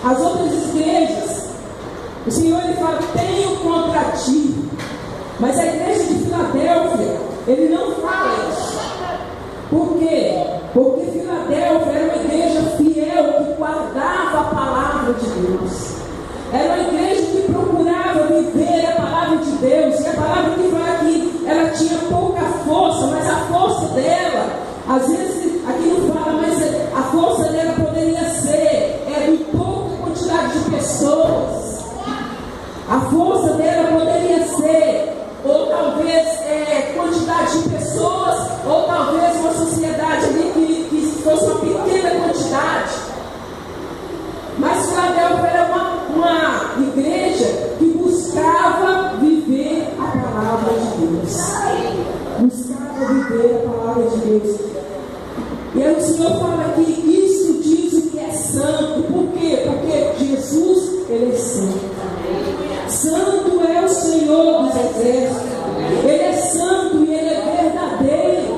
As outras igrejas, o Senhor ele fala: tenho contra ti. Mas a igreja de Filadélfia, ele não fala isso. Por quê? Porque Filadélfia era uma igreja fiel que guardava a palavra de Deus. Era uma igreja que procurava viver a palavra de Deus. E a palavra que fala aqui, ela tinha pouca força, mas a força dela, às vezes, aqui não fala, mas a força dela poderia ser em pouca quantidade de pessoas. A força dela poderia ser, ou talvez quantidade de pessoas, ou talvez uma sociedade ali que fosse uma pequena quantidade. Mas Filadélfia era uma igreja que buscava viver a palavra de Deus. Buscava viver a palavra de Deus. E aí o Senhor fala aqui: isso diz o que é santo. Por quê? Porque Jesus, ele é santo. Santo é o Senhor dos exércitos. Ele é santo e ele é verdadeiro.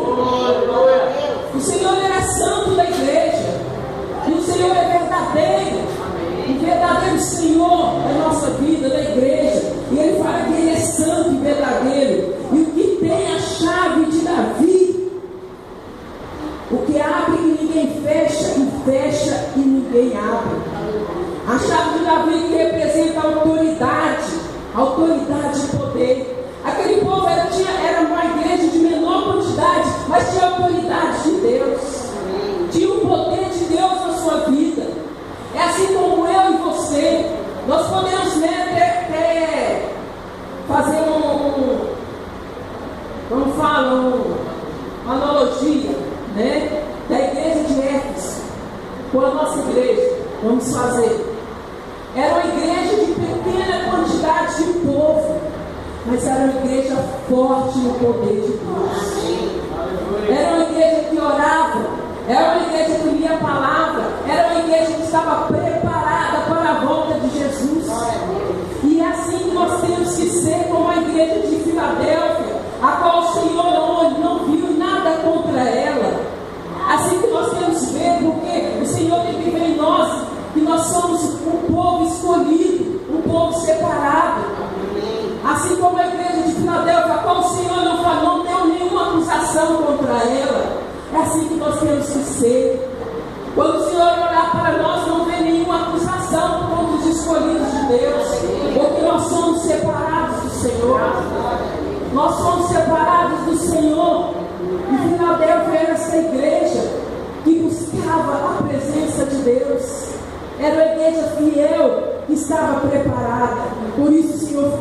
O Senhor ele é santo da igreja. E o Senhor é verdadeiro. O verdadeiro Senhor da nossa vida, da igreja. E ele fala que ele é santo e verdadeiro. E o que tem a chave de Davi, o que abre e ninguém fecha, e fecha e ninguém abre. A chave de Davi que representa a autoridade e poder. Aquele povo era uma igreja de menor quantidade, mas tinha a autoridade de Deus. Tinha o poder de Deus na sua vida. É assim como eu e você. Nós podemos fazer uma analogia, né, da igreja de Éfeso com a nossa igreja. Vamos fazer. Era uma igreja de pequena quantidade de povo, mas era uma igreja forte no poder de Deus. Era uma igreja que orava, era uma igreja que lia a palavra, era uma igreja que estava preparada para a volta de Jesus. E é assim que nós temos que ser, como a igreja de Filadélfia, a qual o Senhor não viu nada contra ela. Assim que nós temos que ver, porque o Senhor tem que ver em nós que nós somos um povo escolhido, um povo separado. Assim como a igreja de Filadélfia, a qual o Senhor não deu nenhuma acusação contra ela. É assim que nós temos que ser. Quando o Senhor olhar para nós, não vê nenhuma acusação contra os escolhidos de Deus, porque nós somos separados do Senhor. Nós somos separados do Senhor. E Filadélfia era essa igreja que buscava a presença de Deus. Era uma igreja fiel que estava preparada. Por isso o Senhor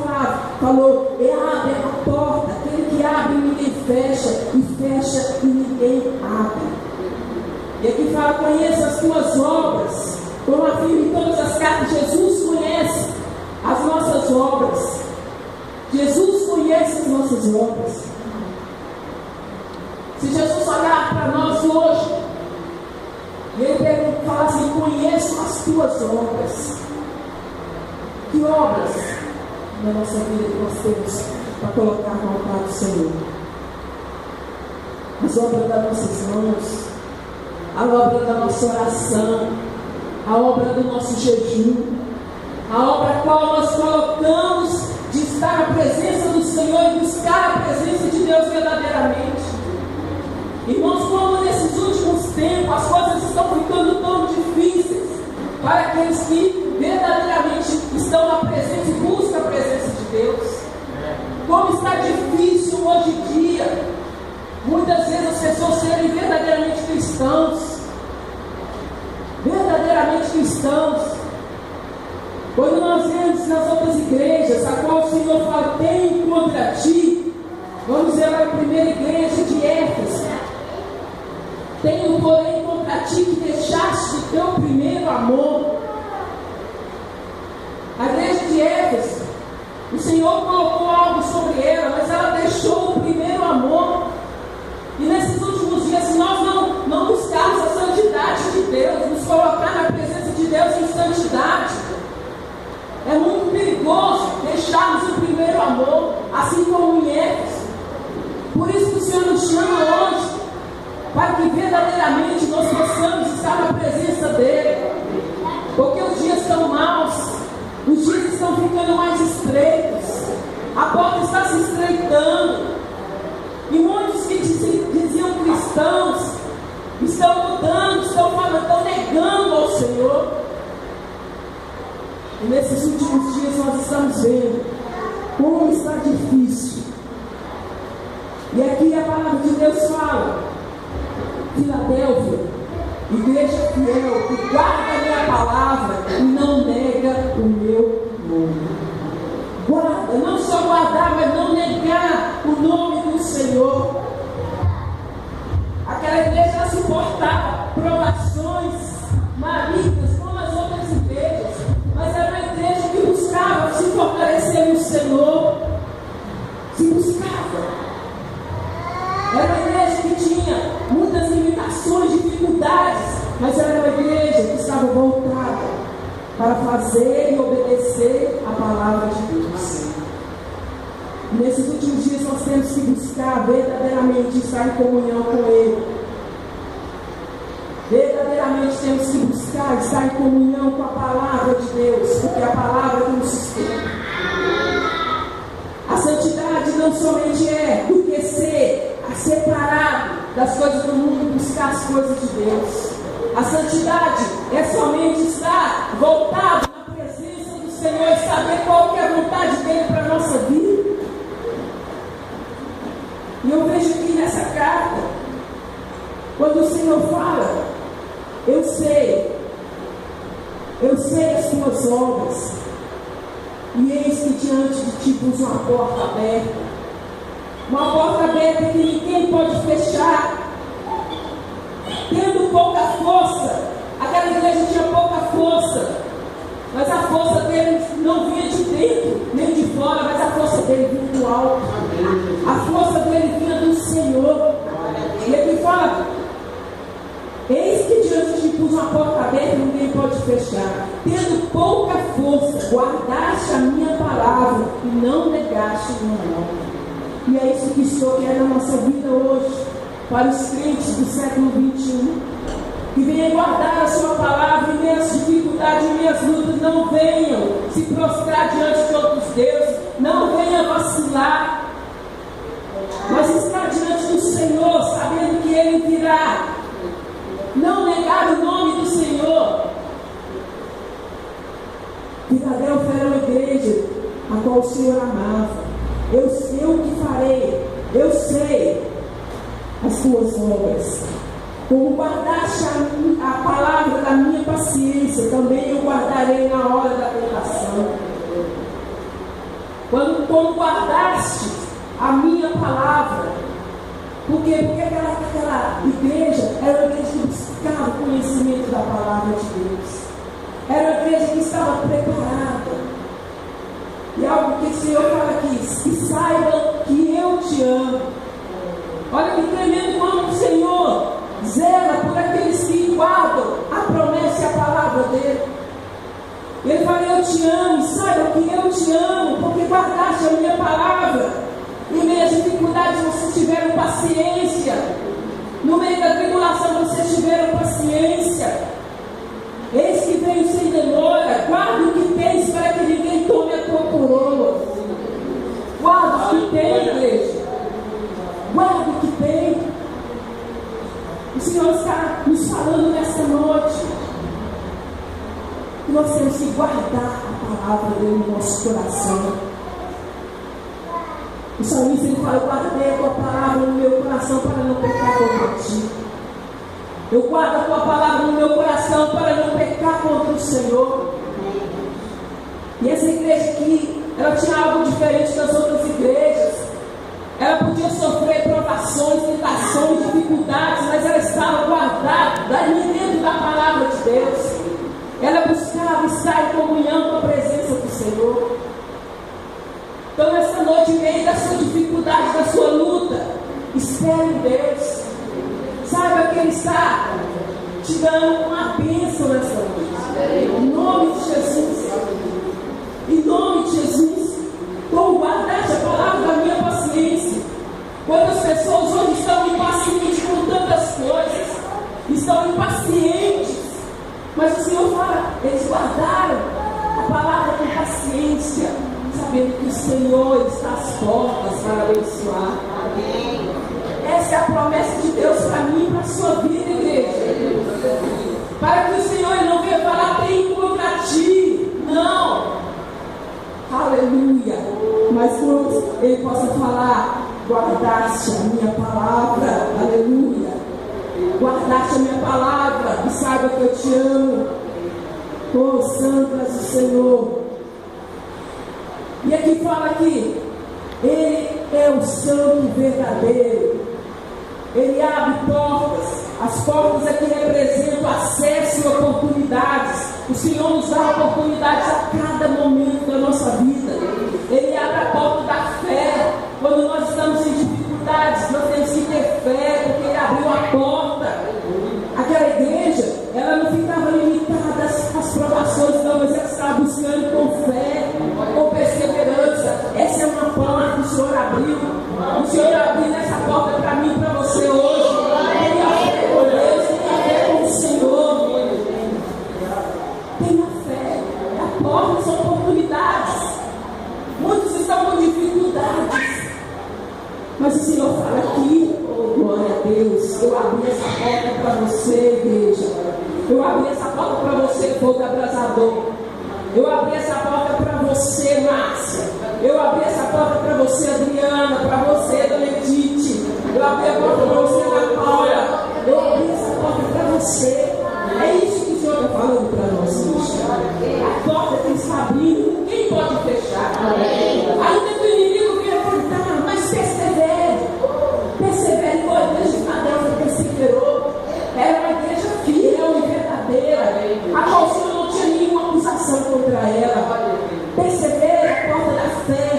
falou: abre a porta. Aquele que abre ninguém fecha, e fecha e ninguém abre. E aqui fala: conheça as tuas obras. Como afirma em todas as cartas, Jesus conhece as nossas obras. Jesus conhece as nossas obras. Se Jesus olhar para nós hoje, e ele fala assim: conheço as tuas obras. Que obras na nossa vida que nós temos para colocar no altar do Senhor? As obras das nossas mãos, a obra da nossa oração, a obra do nosso jejum, a obra a qual nós colocamos de estar na presença do Senhor e buscar a presença de Deus verdadeiramente. Irmãos, como nesses últimos tempos as coisas estão ficando tão difíceis para aqueles que verdadeiramente estão na presença e buscam a presença de Deus. Como está difícil hoje em dia, muitas vezes as pessoas serem verdadeiramente cristãos. Verdadeiramente cristãos. Quando nós vemos nas outras igrejas, a qual o Senhor fala: tenho contra ti. Vamos ver lá a primeira igreja de Éfeso. Tenho, porém, contra ti que deixaste o teu primeiro amor. A igreja de Éfeso, o Senhor colocou algo sobre ela, mas ela deixou o primeiro amor. E nesses últimos dias, se nós não buscarmos a santidade de Deus, nos colocar na presença de Deus em santidade, é muito perigoso deixarmos o primeiro amor, assim como em Éfeso. Por isso que o Senhor nos chama hoje, para que verdadeiramente nós possamos estar na presença dEle. Porque os dias estão ficando mais estreitos. A porta está se estreitando. E muitos que diziam cristãos estão mudando, estão falando, estão negando ao Senhor. E nesses últimos dias nós estamos vendo como está difícil. E aqui a palavra de Deus fala: Filadélfia, igreja fiel, que guarda a minha palavra e não nega o meu nome. Guarda, não só guardar, mas não negar o nome do Senhor. Aquela igreja ela suportava provações malignas como as outras igrejas, mas era uma igreja que buscava se fortalecer no Senhor. Se buscava. Era uma igreja que tinha muitas limitações, dificuldades, mas era uma igreja que estava voltada para fazer e obedecer a palavra de Deus. E nesses últimos dias nós temos que buscar verdadeiramente estar em comunhão com Ele. Verdadeiramente temos que buscar estar em comunhão com a palavra de Deus, porque é a palavra que nos sustenta. A santidade não somente é do que ser separado das coisas do mundo e buscar as coisas de Deus. A santidade é somente estar voltado na presença do Senhor e saber qual que é a vontade dele para a nossa vida. E eu vejo aqui nessa carta, quando o Senhor fala: eu sei as tuas obras, e eis que diante de ti pus uma porta aberta. Uma porta aberta que ninguém pode fechar. Tendo pouca força, aquela igreja tinha pouca força, mas a força dele não vinha de dentro, nem de fora, mas a força dele vinha do alto. A força dele vinha do Senhor. E ele fala: eis que diante de ti pus uma porta aberta e ninguém pode fechar. Tendo pouca força, guardaste a minha palavra e não negaste o meu nome. E é isso que estou querendo na nossa vida hoje, para os crentes do século 21, que venham guardar a sua palavra em meio às dificuldades, em meio às lutas. Não venham se prostrar diante de outros deuses, não venham vacilar, mas estar diante do Senhor, sabendo que Ele virá. Não negar o nome do Senhor. Filadélfia era uma igreja a qual o Senhor amava. Eu sei o que farei, eu sei as tuas obras. Como guardaste a palavra da minha paciência, também eu guardarei na hora da tentação. Como guardaste a minha palavra. Por quê? Porque aquela igreja era uma igreja que buscava o conhecimento da palavra de Deus. Era uma igreja que estava preparada. E algo que o Senhor fala aqui: que saibam que eu te amo. Olha que tremendo como o Senhor zela por aqueles que guardam a promessa e a palavra dele. Ele fala: eu te amo, e saibam que eu te amo, porque guardaste a minha palavra. Em meio às dificuldades vocês tiveram paciência. No meio da tribulação vocês tiveram paciência. Eis que veio sem demora. Guarda o que tens para que ninguém tome a tua coroa. Guarda o que tem, igreja. Guarda o que tem. O Senhor está nos falando nesta noite que nós temos que guardar a palavra dele no nosso coração. O salmista ele fala: eu guardei a tua palavra no meu coração para não pecar contra ti. Eu guardo a tua palavra no meu coração para não pecar contra o Senhor. E essa igreja aqui, ela tinha algo diferente das outras igrejas. Ela podia sofrer provações, tentações, dificuldades, mas ela estava guardada dentro da palavra de Deus. Ela buscava estar em comunhão com a presença do Senhor. Então, nessa noite, em meio da sua dificuldade, da sua luta, espere em Deus. Saiba que Ele está te dando uma bênção nessa noite. Em nome de Jesus. Em nome de Jesus. Como guardaste a palavra da minha paciência. Quantas pessoas hoje estão impacientes com tantas coisas. Estão impacientes. Mas o Senhor fala: eles guardaram a palavra com paciência. Senhor está às portas para abençoar. Essa é a promessa de Deus para mim e para a sua vida, igreja. Para que o Senhor não venha falar, tenho contra ti. Não. Aleluia. Mas que Ele possa falar, guardaste a minha palavra. Aleluia. Guardaste a minha palavra e saiba que eu te amo. Oh, santo és o Senhor. E aqui fala que Ele é o santo verdadeiro. Ele abre portas. As portas aqui representam acesso e oportunidades. O Senhor nos dá oportunidades a cada momento da nossa vida. Ele abre a porta da fé. Quando nós estamos em dificuldades, nós temos que ter fé, porque Ele abriu a porta. Aquela igreja, ela não ficava limitada às provações, não, mas ela estava buscando com fé, com perseverança. Essa é uma porta que o Senhor abriu. O Senhor abriu essa porta para mim e para você hoje. Tenha fé com Deus, tenha fé com o Senhor. Tenha fé. A porta são oportunidades. Muitos estão com dificuldades. Mas o Senhor fala aqui, oh glória a Deus, eu abri essa porta para você, igreja. Eu abri essa porta para você, fogo abrasador. Eu abri essa porta para você, Márcia. Eu abri essa porta para você, Adriana, para você, Dona Edith. Eu abri a porta para você, Ana Paula. Eu abri essa porta para você. É isso que o Senhor está falando para nós hoje. A porta que está abrindo, ninguém pode fechar. Ainda que o inimigo venha tentar, mas persevere. Persevere, como a igreja de Filadélfia perseverou. Era uma igreja fiel e verdadeira, a qual o Senhor não tinha nenhuma acusação contra ela. Persevere a porta da fé.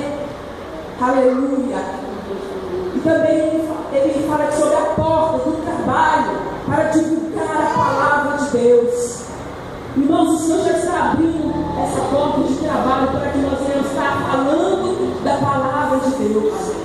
Aleluia. E também ele fala sobre a porta do trabalho para divulgar a palavra de Deus. Irmãos, o Senhor já está abrindo essa porta de trabalho para que nós venhamos estar falando da palavra de Deus.